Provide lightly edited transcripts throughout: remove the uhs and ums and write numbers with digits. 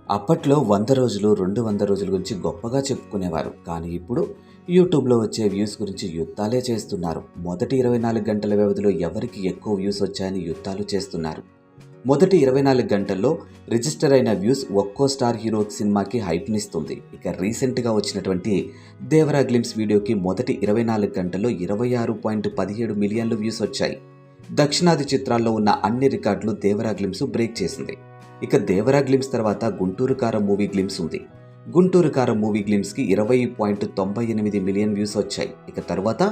అప్పట్లో 100 రోజులు, 200 రోజుల గురించి గొప్పగా చెప్పుకునేవారు. కానీ ఇప్పుడు యూట్యూబ్‌లో వచ్చే వ్యూస్ గురించి యుద్ధాలే చేస్తున్నారు. మొదటి 24 గంటల వ్యవధిలో ఎవరికి ఎక్కువ వ్యూస్ వచ్చాయని యుద్ధాలు చేస్తున్నారు. మొదటి 24 గంటల్లో రిజిస్టర్ అయిన వ్యూస్ ఒక్కో స్టార్ హీరో సినిమాకి హైప్‌నిస్తుంది. ఇక రీసెంట్‌గా వచ్చినటువంటి 'దేవరా గ్లింప్స్' వీడియోకి మొదటి 24 గంటల్లో 26.17 మిలియన్లు వ్యూస్ వచ్చాయి. దక్షిణాది చిత్రాల్లో ఉన్న అన్ని రికార్డులు 'దేవరా గ్లింప్స్' బ్రేక్ చేసింది. ఇక 'దేవరా గ్లింప్స్' తర్వాత 'గుంటూరు కారం' మూవీ గ్లింప్స్ ఉంది. 'గుంటూరు కారం' మూవీ గ్లింప్స్‌కి 20.98 మిలియన్ వ్యూస్ వచ్చాయి. ఇక తర్వాత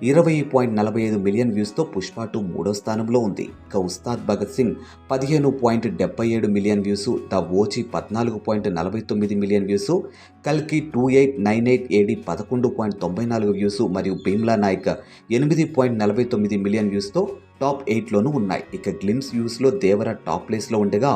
20.45 మిలియన్ వ్యూస్తో 'పుష్ప 2' మూడో స్థానంలో ఉంది. ఇక 'Ustaad Bhagat Singh' 15.77 million views, 'the OG' 14.49 million views, 'కల్కి 2898 ఏడీ' 11.94 వ్యూస్ మరియు 'భీమ్లా నాయక్' 8.49 మిలియన్ వ్యూస్తో టాప్ 8లోనూ ఉన్నాయి. ఇక గ్లింప్స్ వ్యూస్లో 'దేవరా' టాప్ ప్లేస్లో ఉండగా,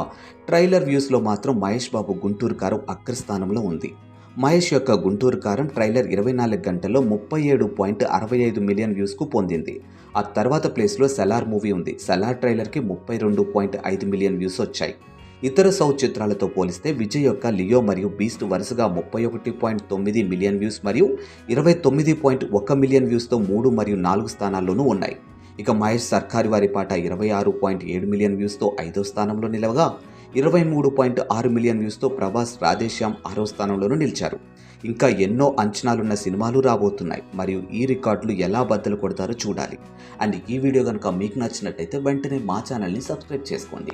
ట్రైలర్ వ్యూస్లో మాత్రం మహేష్ బాబు 'గుంటూరు కారం' అగ్రస్థానంలో ఉంది. మహేష్ యొక్క 'గుంటూరు కారం' ట్రైలర్ 24 గంటల్లో 37.65 మిలియన్ వ్యూస్కు పొందింది. ఆ తర్వాత ప్లేస్లో 'సలార్' మూవీ ఉంది. 'సలార్' ట్రైలర్కి 32.5 మిలియన్ వ్యూస్ వచ్చాయి. ఇతర సౌత్ చిత్రాలతో పోలిస్తే విజయ్ యొక్క 'లియో' మరియు 'బీస్ట్' వరుసగా 31.9 మిలియన్ వ్యూస్ మరియు 29.1 మిలియన్ వ్యూస్తో 3 మరియు 4 స్థానాల్లోనూ ఉన్నాయి. ఇక మహేష్ 'సర్కారు వారి పాట' 26.7 మిలియన్ వ్యూస్తో 5వ స్థానంలో నిలవగా, 23.6 మిలియన్ వ్యూస్తో ప్రభాస్ 'రాధేశ్యామ్' 6వ స్థానంలోనూ నిలిచారు. ఇంకా ఎన్నో అంచనాలున్న సినిమాలు రాబోతున్నాయి. మరియు ఈ రికార్డులు ఎలా బద్దలు కొడతారో చూడాలి. అండ్ ఈ వీడియో కనుక మీకు నచ్చినట్టయితే వెంటనే మా ఛానల్ని సబ్స్క్రైబ్ చేసుకోండి.